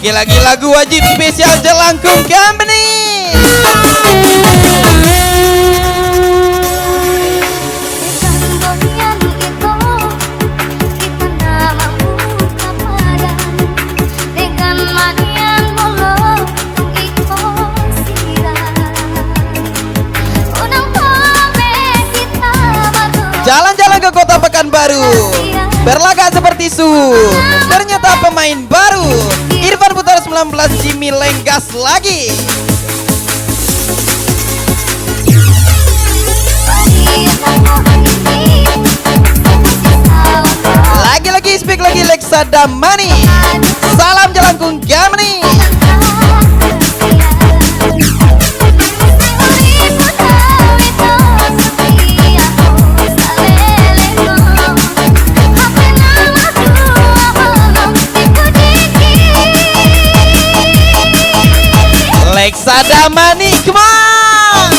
Lagi-lagi lagu wajib spesial Jelangkung Company. Jalan-jalan ke kota Pekanbaru, berlaga seperti Su. Ternyata pemain baru. Irfan putar 19, Jimmy lenggas lagi. Lagi-lagi speak lagi Lexa Damani. Salam Jelangkung Company. Lexa Damani, come on!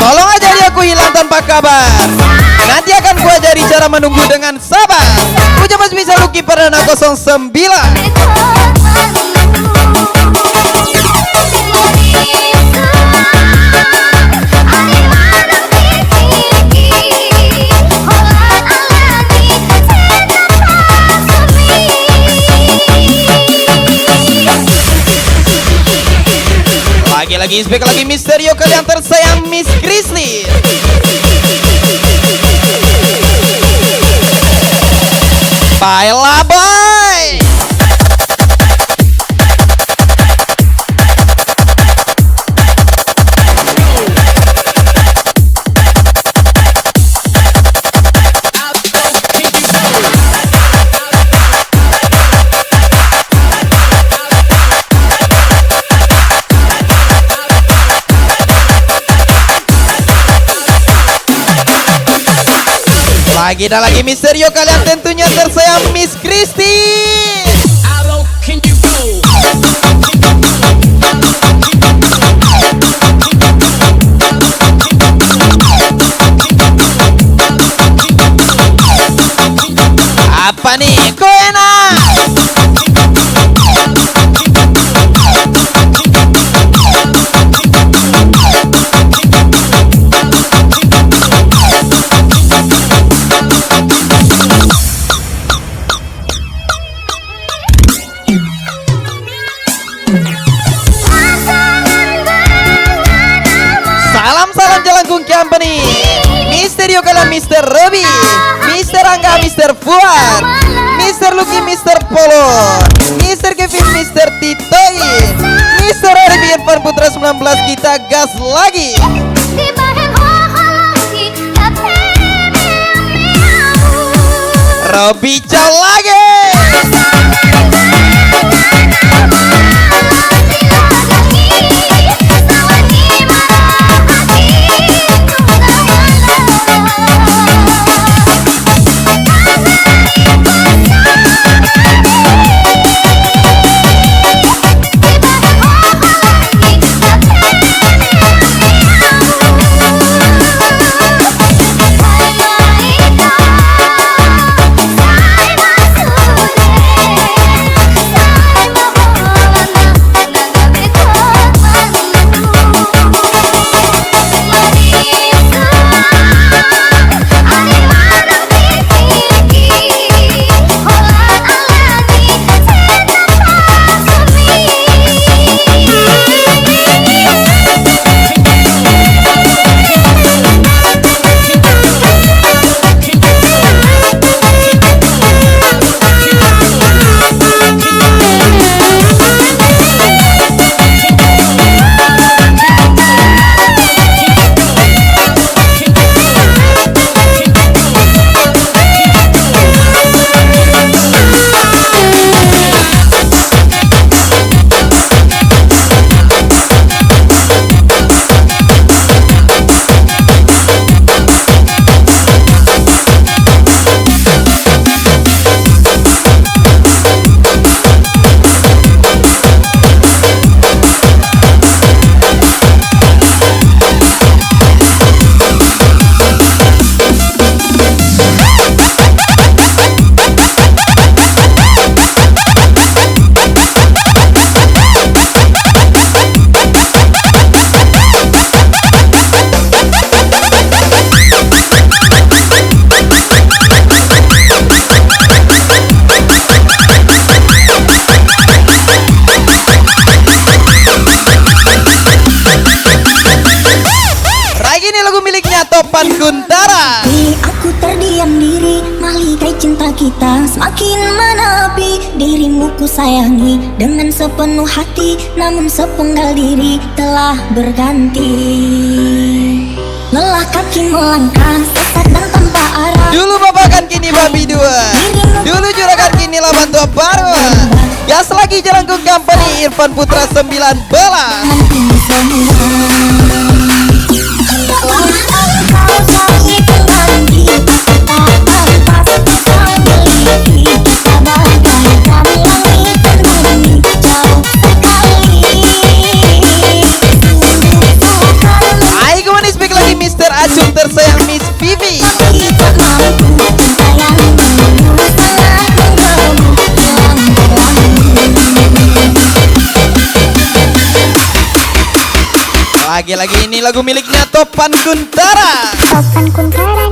Tolong ajari aku hilang tanpa kabar. Nanti akan ku ajari cara menunggu dengan sabar. Ucap Mas bisa Lucky Perdana 09. Lagi-lagi speak lagi Misterio kalian tersayang Miss Christy. Baiklah boy. Lagi dan lagi Misterio kalian tentunya tersayang Miss Christy. Apa nih? Kok enak? Salam Jelangkung Company. Misterio kalian Mr. Robi, Mr. Angga, Mr. Fuad, Mr. Lucky, Mr. Polo, Mr. Kevin, Mr. Titoin, Mr. Arif Irfan Putra 19. Kita gas lagi. Robi Chow lagi. Topan Kuntara. Aku terdiam diri, malikai cinta kita semakin menepi. Dirimu ku sayangi dengan sepenuh hati, namun sepenggal diri telah berganti. Lelah kaki melangkah, sesat dan tanpa arah. Dulu bapak kan kini babi dua, dulu juragan kini lawan tua baru. Gas lagi Jelangkung Company, Irfan Putra 19. Ini semua kau sayangi pengganti, tak tanpa kau miliki. Kita bagaikan langit dan bumi, jauh sekali. Ayo kemana speak lagi Mr. Acung tersayang Miss Vivi. Kita mampu cinta yang menunggu sangat mengganggu. Lagi-lagi ini lagu miliknya Topan Kuntara. Topan Kuntara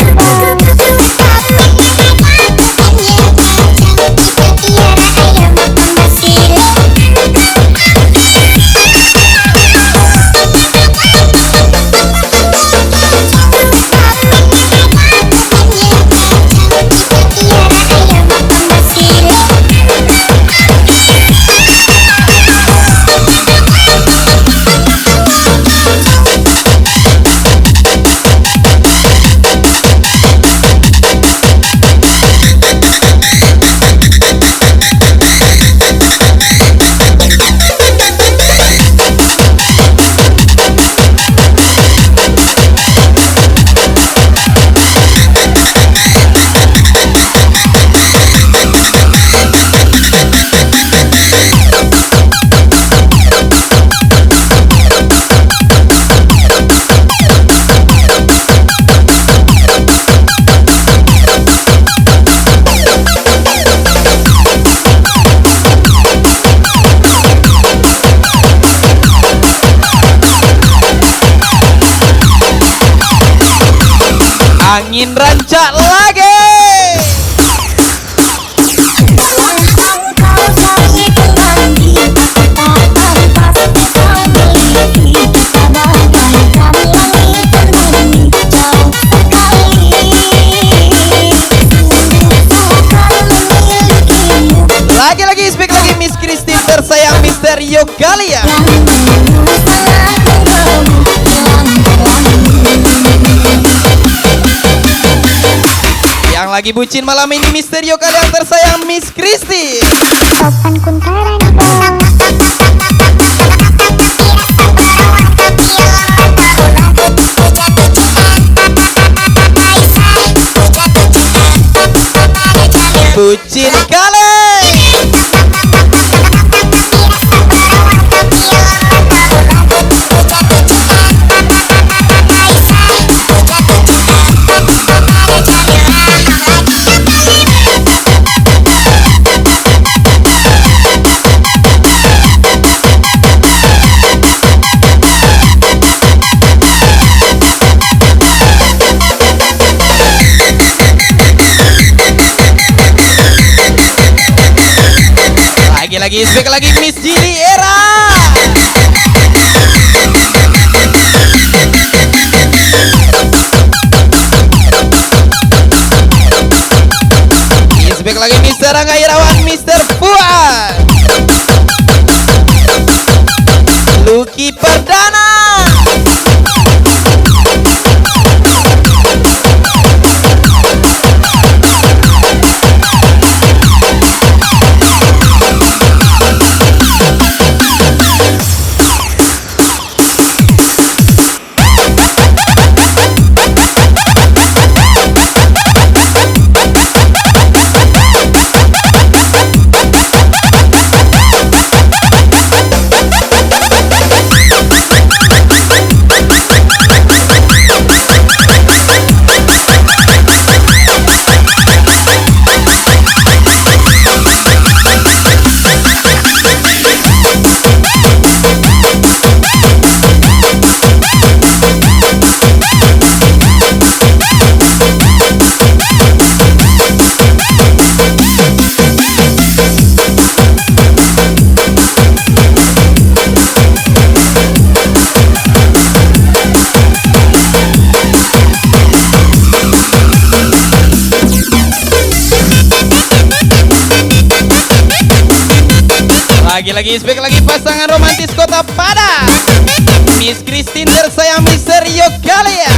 angin rancak lagi. kau sayangi pengganti, tak tanpa kau miliki. Kita bagaikan langit dan bumi, jauh sekali. Bukan memilikimu Lagi-lagi speak lagi Miss Christine tersayang Mr. Yogalia. yang menunggu sangat mengganggu. Yang lagi bucin malam ini Mr. Yogalia tersayang Miss Christine. Topan Kuntara Bucin kali. Lagi-lagi speak lagi Miss Gili Era. Speak lagi Mr. Rangga Irawan, Mr. Fuad, Lucky Perdana. Lagi-lagi spek lagi pasangan romantis Kota Padang, Miss Christine tersayang Mister Yogalia.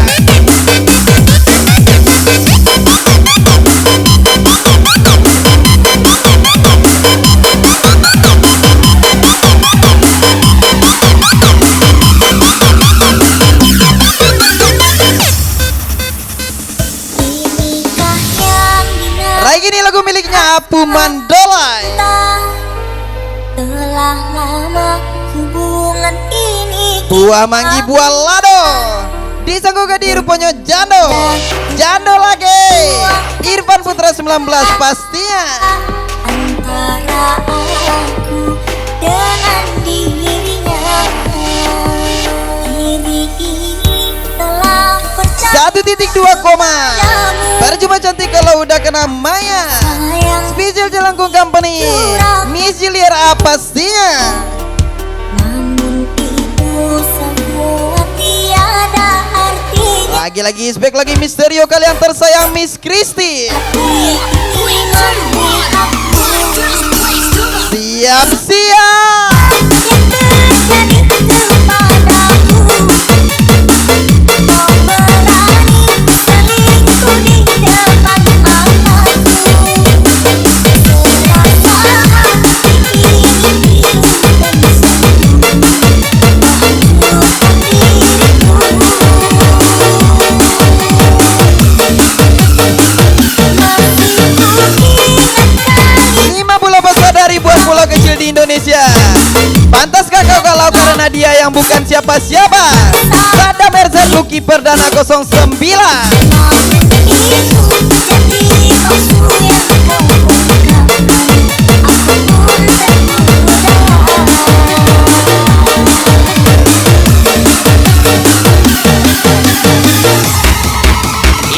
Lagi ini lagu miliknya Apu Mandolai. Telah lama hubungan ini Buah Manggi Buah Lado disanggup di rupanya Jando lagi Irfan Putra 19 pastinya. antara aku dengan dirinya. Diri ini telah percaya 1.2 koma. Percuma cantik kalau udah kena maya. sayang, Spesial Jelangkung Company Miss Juliara pastinya. namun itu semua tiada artinya. Lagi-lagi spek lagi Misterio kalian tersayang Miss Christy. Siap-siap. Pulau kecil di Indonesia. Pantaskah kau kalau karena dia yang bukan siapa-siapa? Sadam Erzan Lucky Perdana 09.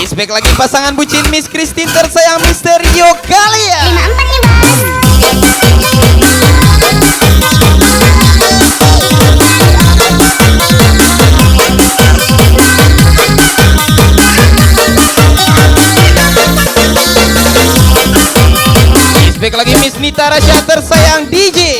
Ispek lagi pasangan bucin Miss Christine tersayang Misterio Galia. 54. Ispek lagi Miss Nita Rasya tersayang DJ.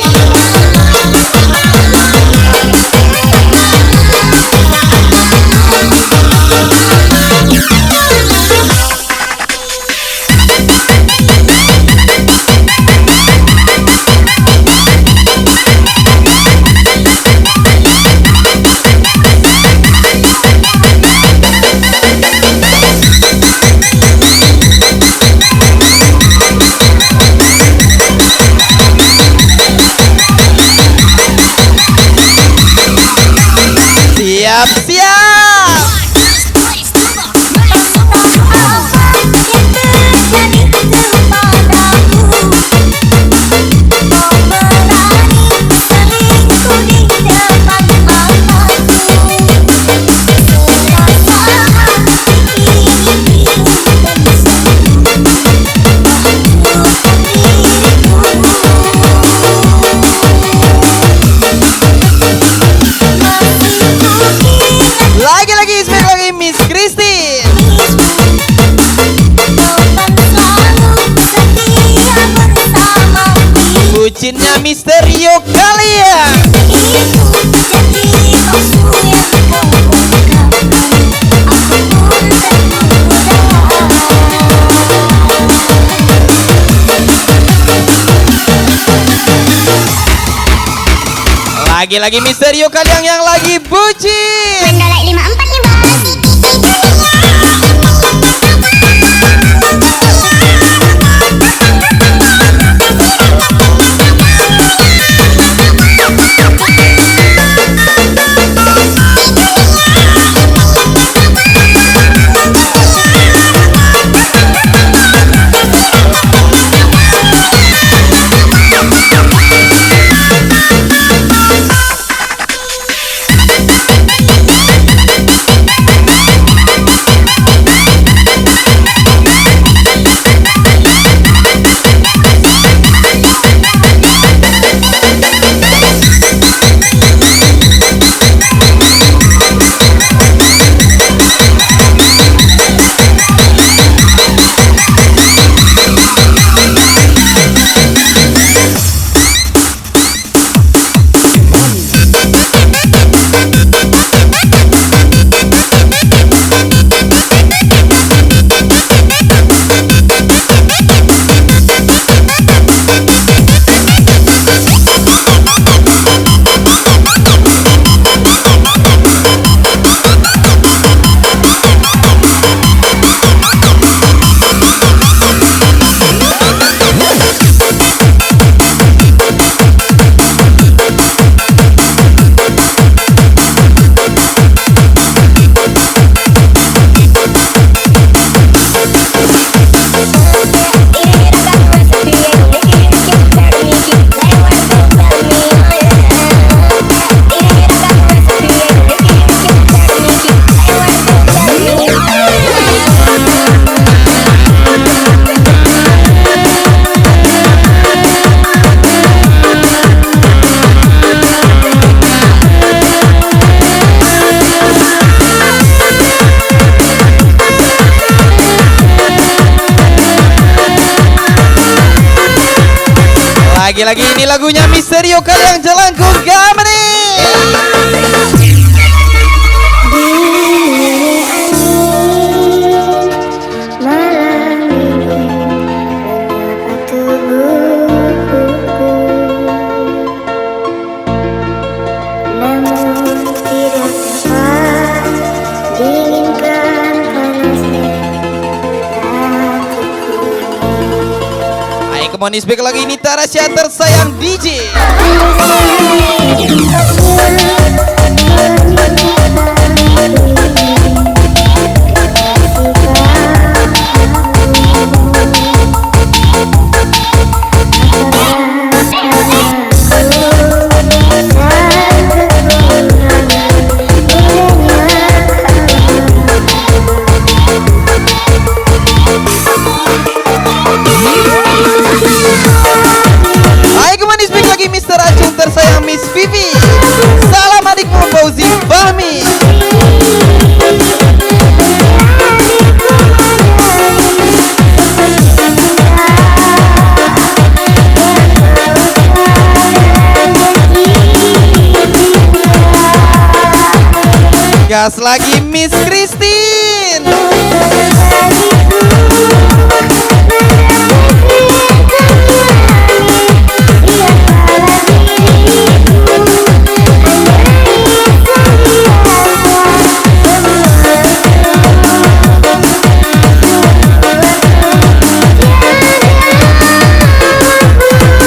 Siap-siap. Lagi-lagi spek lagi Miss Christine. Bucinnya Misterio kalian. Lagi-lagi Misterio kalian yang lagi bucin. Mandolai 54. Lagi-lagi ini lagunya Misterio Kaliang Jelangkung Company. Come on, speak lagi ini Tarasya tersayang DJ. Mister Acung tersayang Miss Vivi. Salam adikmu Fauzi Fahmi. Gas lagi Miss Christine.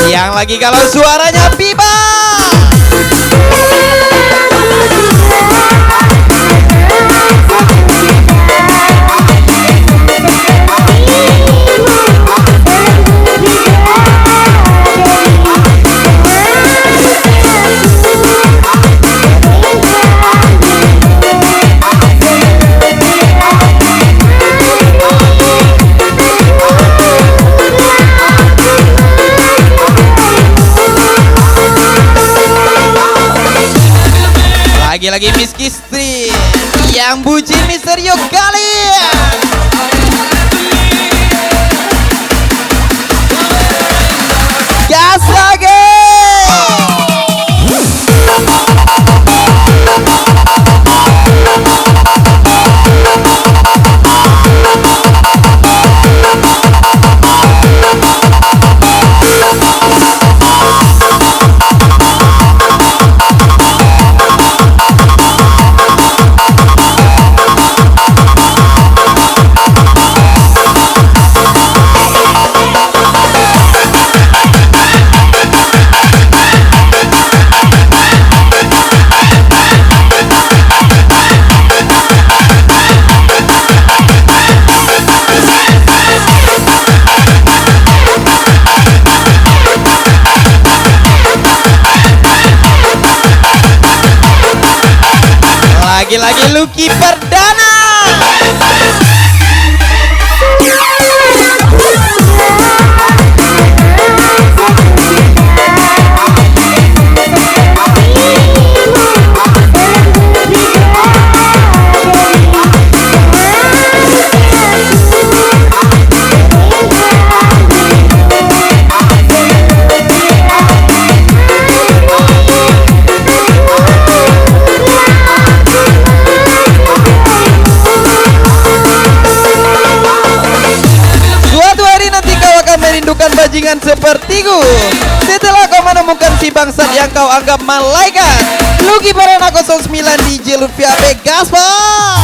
Yang lagi kalau suaranya Pipa. Lagi-lagi Miss Kistri yang bucin Misterio Kaliang. Gas lagi. Lagi-lagi Lucky Perdana. Bajingan sepertiku setelah kau menemukan si bangsat yang kau anggap malaikat. Lucky Parana 09 DJ Lutfi AP Gaspar.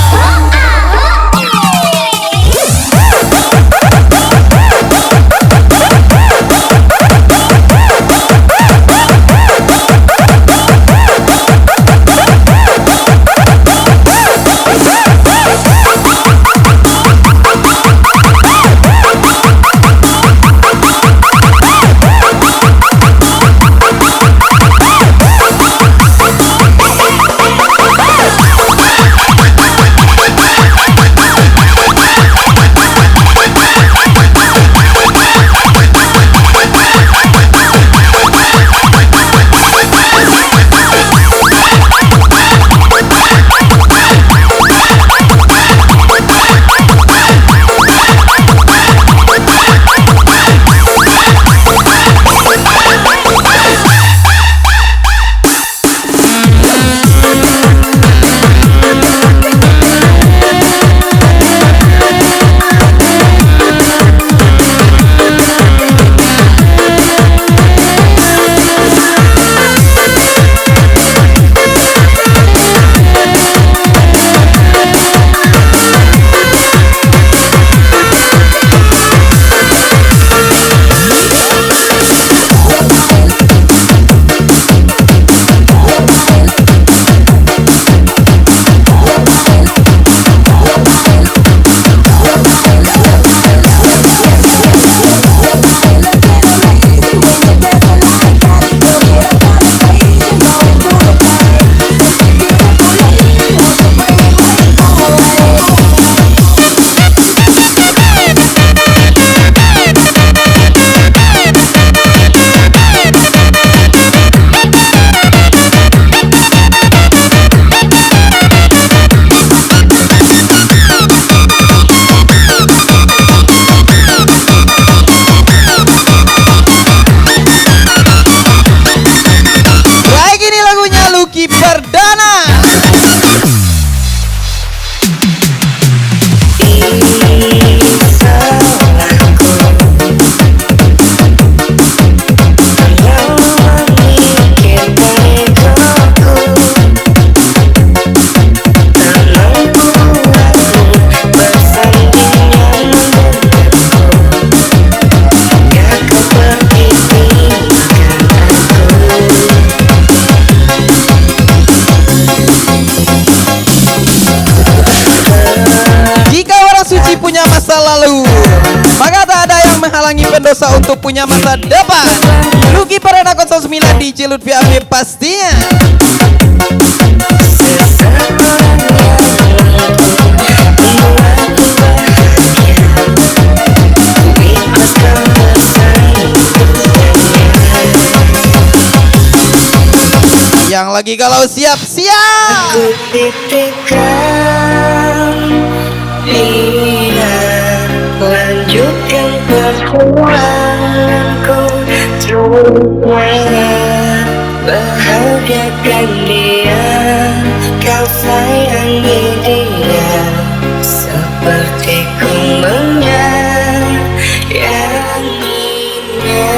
lalu, maka tak ada yang menghalangi pendosa untuk punya masa depan. Lucky Parana 09 di Cilut VIP pastinya. Yang lagi kalau siap-siap. Aku titipkan niat lanjutkan perjuanganku, coba bahagiakan dia, kau sayangi dia seperti ku menyayanginya.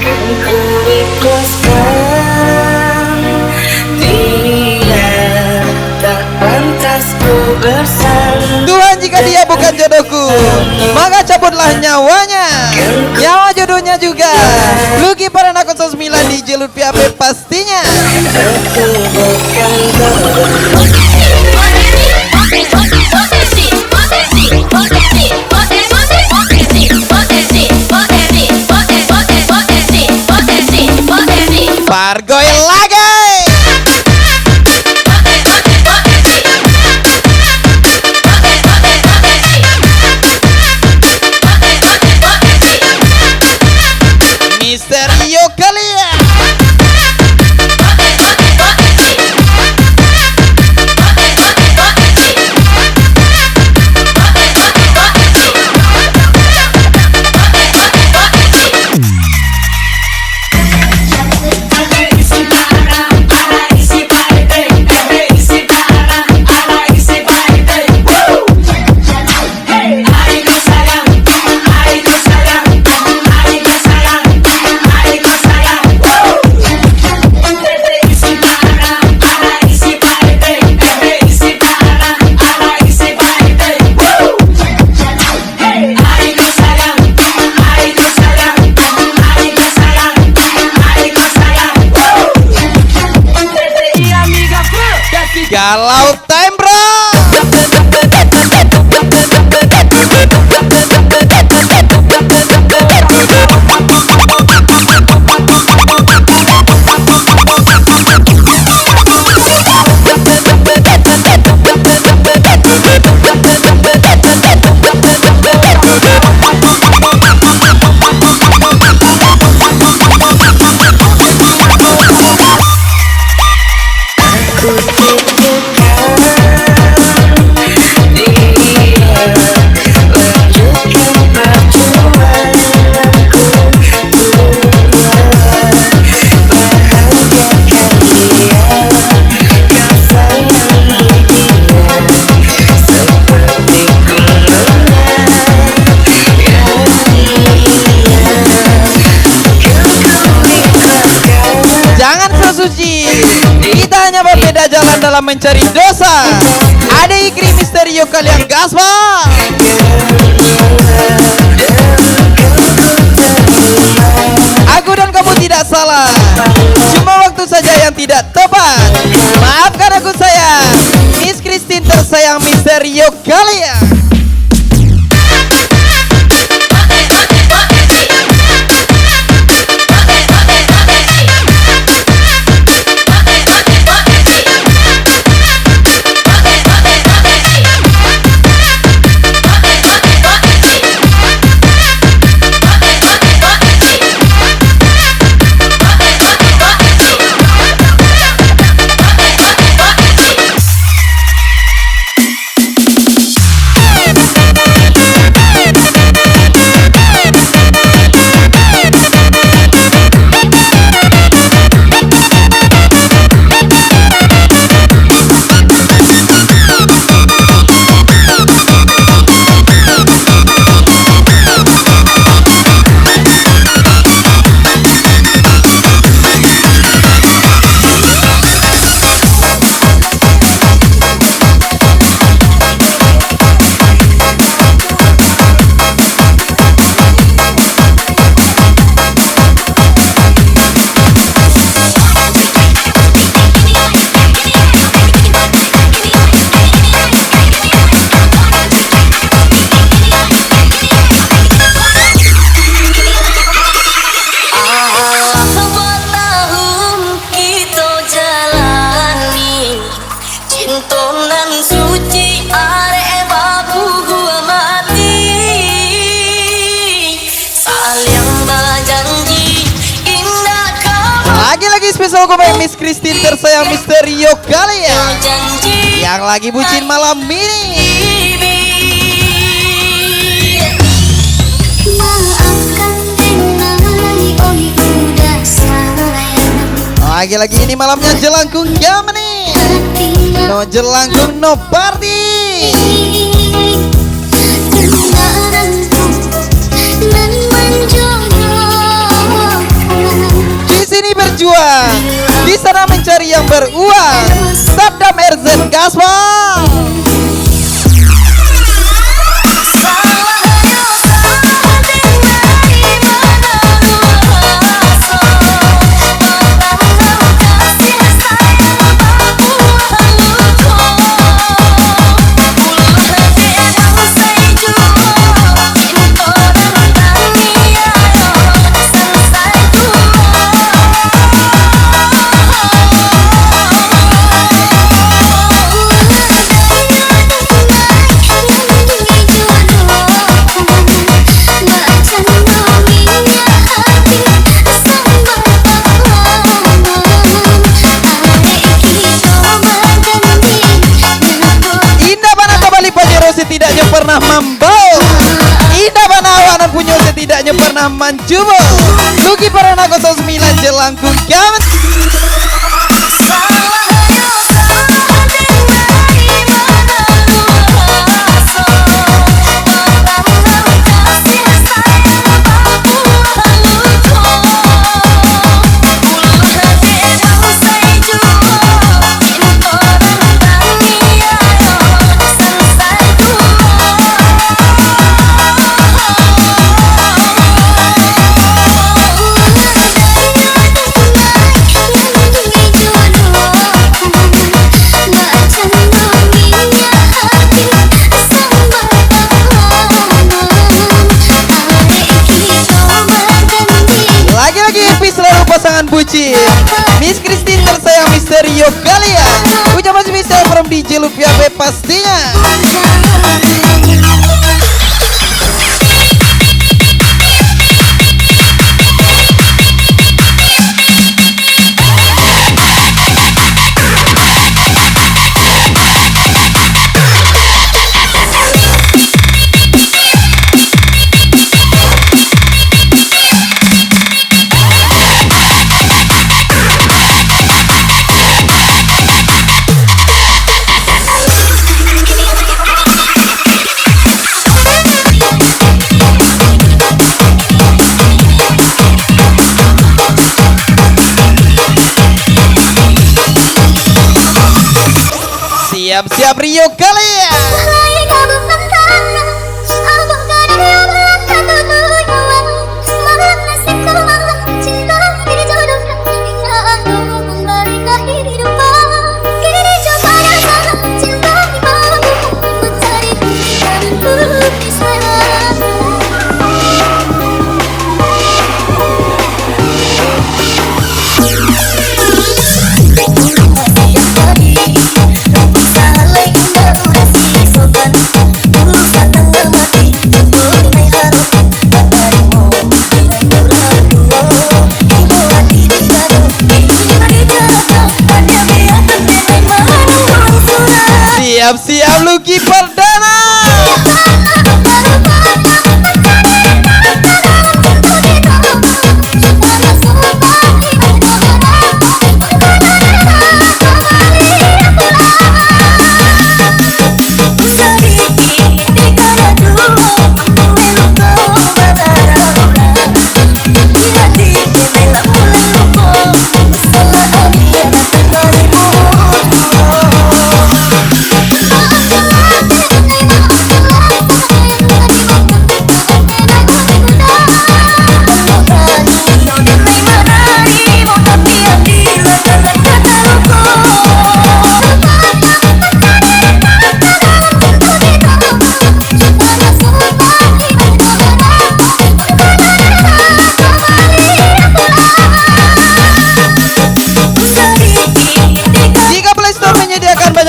Kan ku ikhlaskan dia tak pantas ku bersama. Tuhan, jika dia bukan jodohku, maka cabutlah nyawanya. Nyawa jodohnya juga. Lucky Parana 09 di Cilut VIP pastinya. Aku bukan jodoh. Pargoy lagi. Misterio kalian. Galau time bro. Suci, kita hanya berbeda jalan dalam mencari dosa. Ada Ikri Misterio kalian gaspol. Aku dan kamu tidak salah, cuma waktu saja yang tidak tepat. Maafkan aku sayang, Miss Christine tersayang Misterio kalian. spesial gue Miss Christine tersayang Misterio kalian yang lagi bucin malam ini. Lagi-lagi ini malamnya jelangkung Germany. No jelangkung no party. Di sini berjuang, di sana mencari yang beruang. Sabda RZ Gaspar. Setidaknya pernah membawa Indah Banawan punya setidaknya pernah mencoba Luki Parana 09 jelangkung kawan. Pasangan bucin Miss Christine tersayang Misterio kalian. Ucapan spesial from DJ Lupia B pastinya. Siap-siap Rio kalian. Siap-siap Lucky Perdana.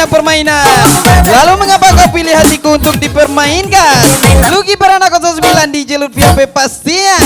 Permainan. Lalu mengapa kau pilih hatiku untuk dipermainkan? Lucky Parana 09 DJ Lutfia P pastinya.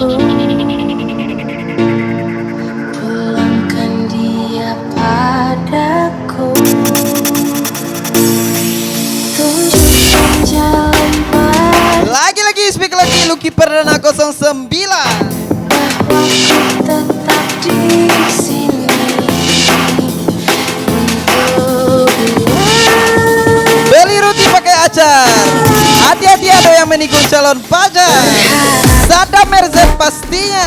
Pulangkan dia padaku, tunjukkan jalan pada Lagi-lagi speak lagi Lucky Perdana 09. bahwa ku tetap di sini untuk Beli roti pakai acar. Hati-hati ada yang menikung calon pacar. Sadam Merzen pastinya.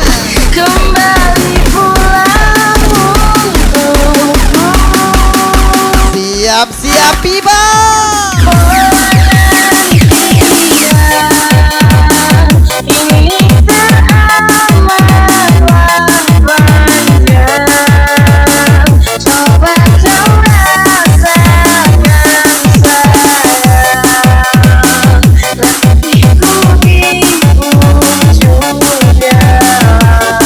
kembali pulang untukmu. Siap-siap tiba. Ini teramatlah panjang. Coba kau rasakan sayang, letihku di ujung jalan.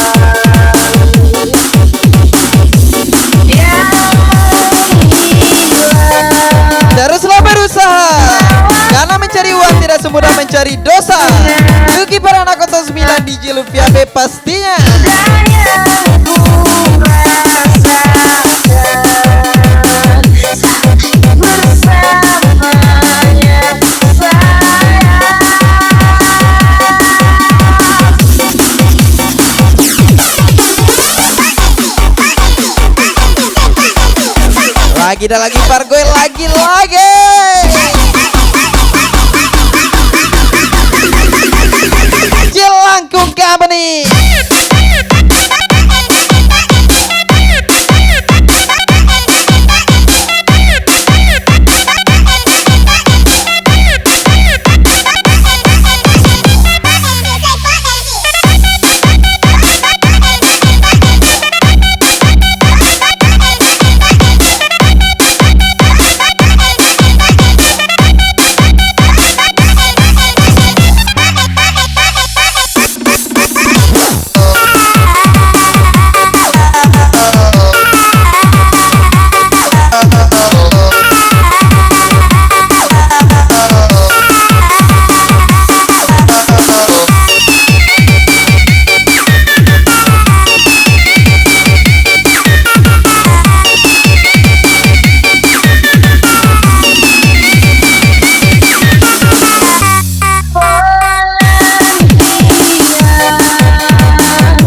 Teruslah berusaha. Karena mencari uang tidak semudah mencari dosa. Lucky Perdana 09 DJ Luvia B pastinya. Lagi dan lagi Pargoy, lagi-lagi. Jelangkung Company.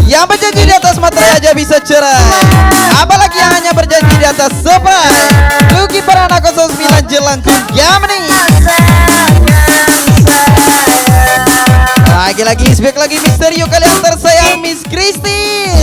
Yang berjanji di atas materai aja bisa cerai. Apalagi yang hanya berjanji di atas spray. Lucky Perdana 09 Jelangkung Company. Lagi-lagi speak lagi Misterio kalian tersayang Miss Christine.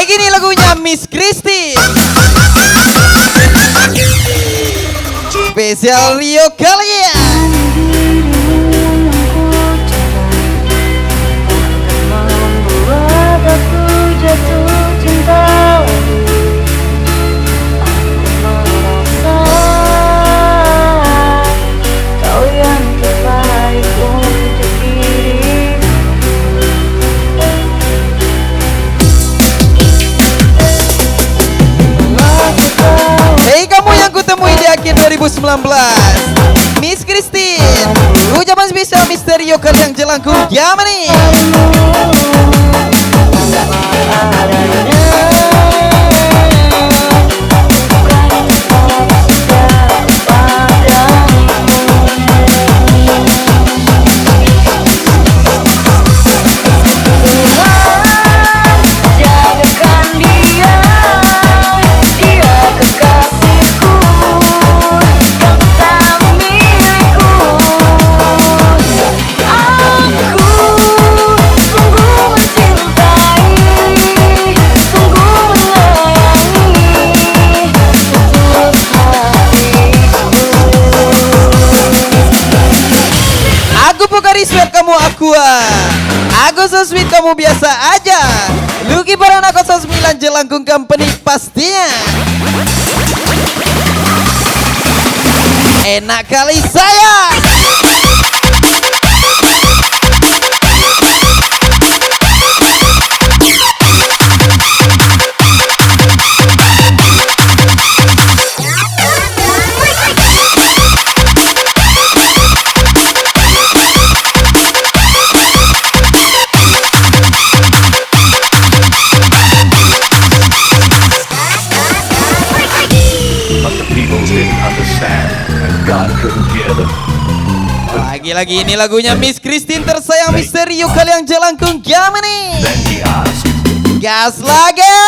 Lagi nih lagunya Miss Christine. Spesial Rio kalian. Membuat aku jatuh cinta lagi. Aku merasa kau yang terbaik untuk diriku. Hei kamu yang kutemui di akhir 2019, Miss Christine, ucapan spesial Misterio kalian jelangkung Yamani. Sweet kamu aku so sweet kamu biasa aja. Lucky Barana 09 Jelangkung Company pastinya. Enak kali saya. Lagi-lagi ini lagunya Miss Christine tersayang Misterio kalian Jelangkung Yamani. Gas lagi.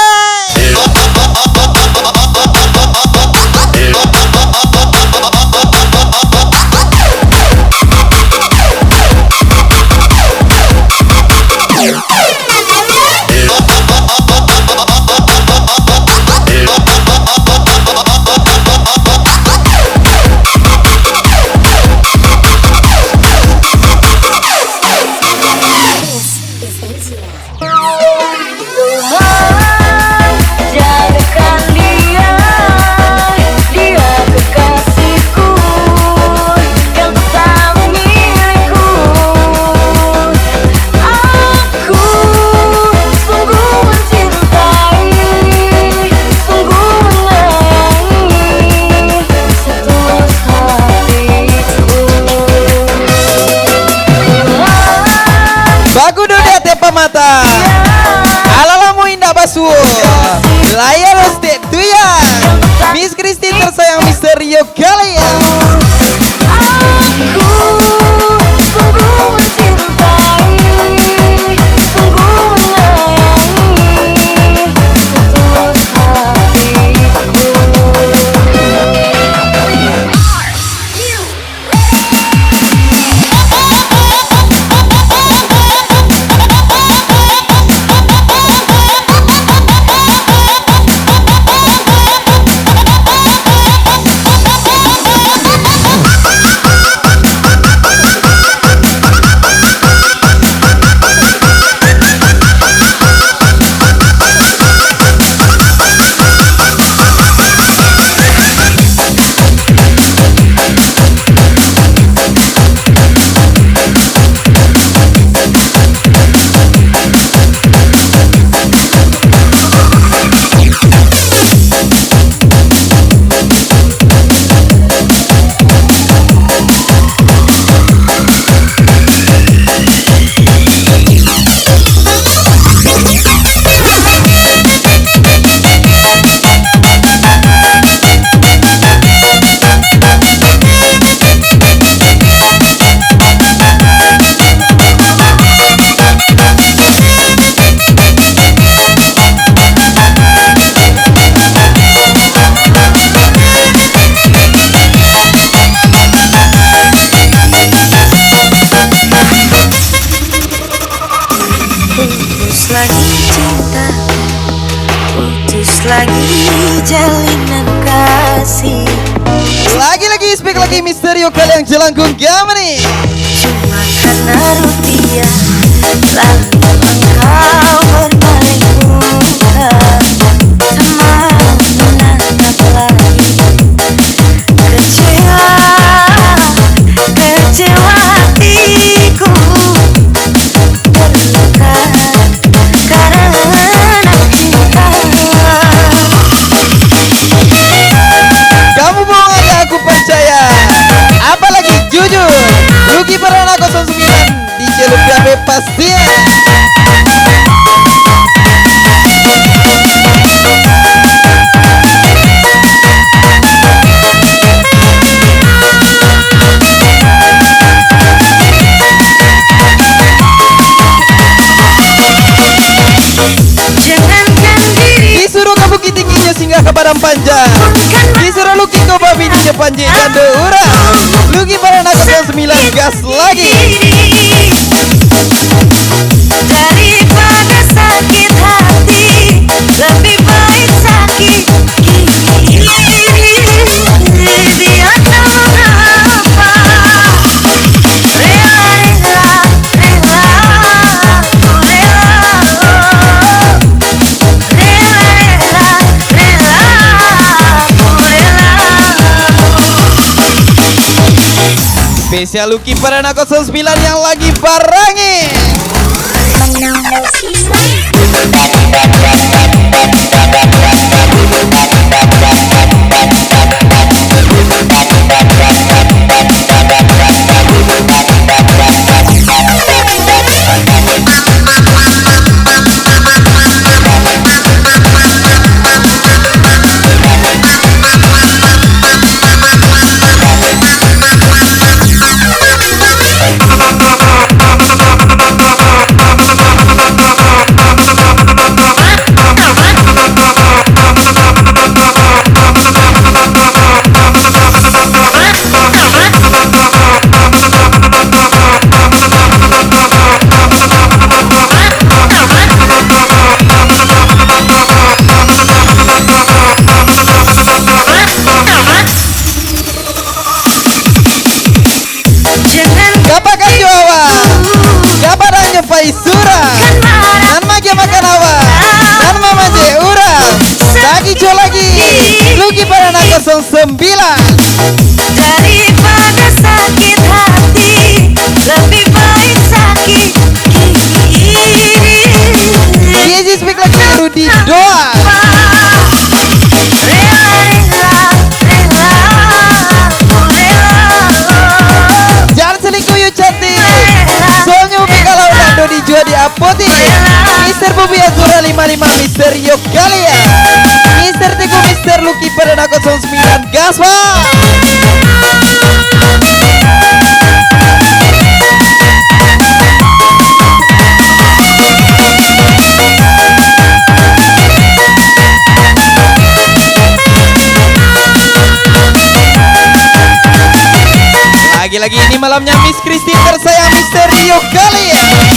Mata alalamu indah basuh layar ostek tuya Miss Christine tersayang Misterio kalian. lagi jalinan kasih. Lagi-lagi speak lagi Misterio kalian jelangkung Company. Cuma karena rupiah lalu kau berpaling muka. Tak mau menatap lagi. Kecewa hatiku terluka karena cinta. Kamu bohong aja aku percaya. Apalagi jujur. Lucky Perdana 09 di Celup DP pastinya. Disuruh ke Bukit Tingginya singgah ke Padang Panjang. Disuruh Lucky ke Babininya Panji dan Deura. Lucky Perdana 09 gas lagi. Daripada sakit hati, lebih baik sakit gigi. Dia tahu apa. Rela, Spesial Lucky Perdana 09 yang lagi barangin. Faisura dan magia makan awa dan mama Jeura lagi jo lagi Lucky Perdana 09. daripada sakit hati, lebih baik sakit gigi. Yeay speak lagi Rudi doa. Jangan selingkuh yuk cantik. Soalnya Umi kalau udah dijual di apotik. Mister Bobi Azura 55 Misterio kalian. Mister Teguh Mister Lucky Perdana 09 gas pak. Lagi-lagi ini malamnya Miss Christine tersayang Misterio kalian.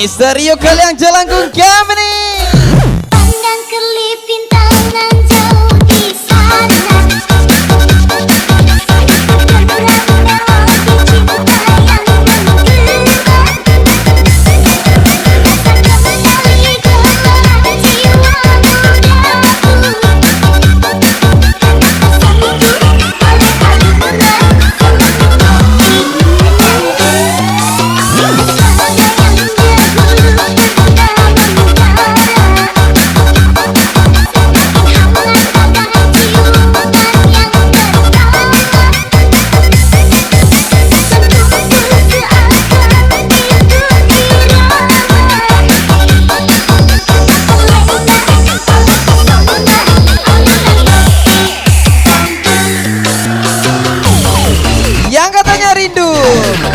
Mister Yoga yang Jelangkung Company. Pandang kelipin tangan jauh di sana.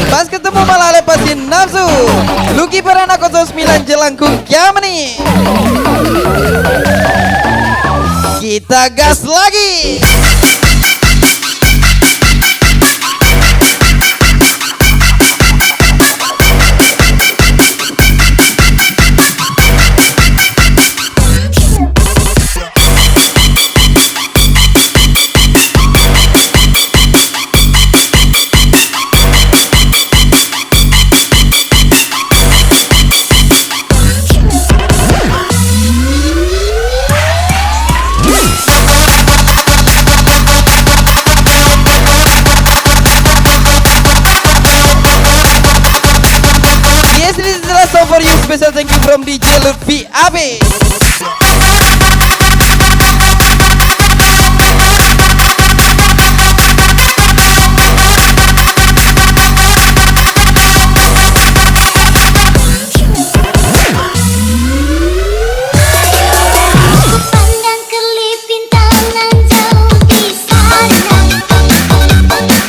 Pas ketemu malah lepasin nafsu. Lucky Perana 09 Jelangkung Company. Kita gas lagi. For you, special thank you from DJ Lutfi Abe.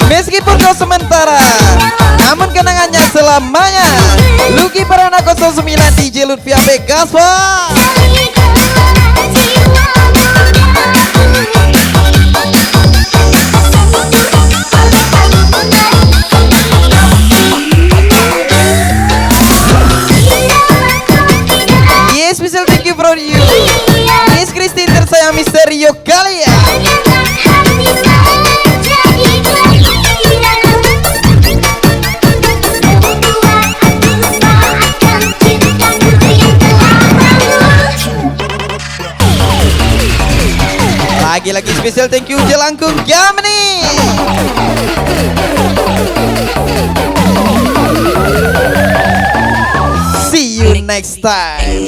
Meskipun kau sementara, namun kenangannya selamanya. Lucky Perana 09 DJ Lutfi Abe Gaspa. Yes, special thank you for you. Miss Christine tersayang Mister Yogalia. Lagi-lagi spesial thank you Jelangkung Company. See you next time.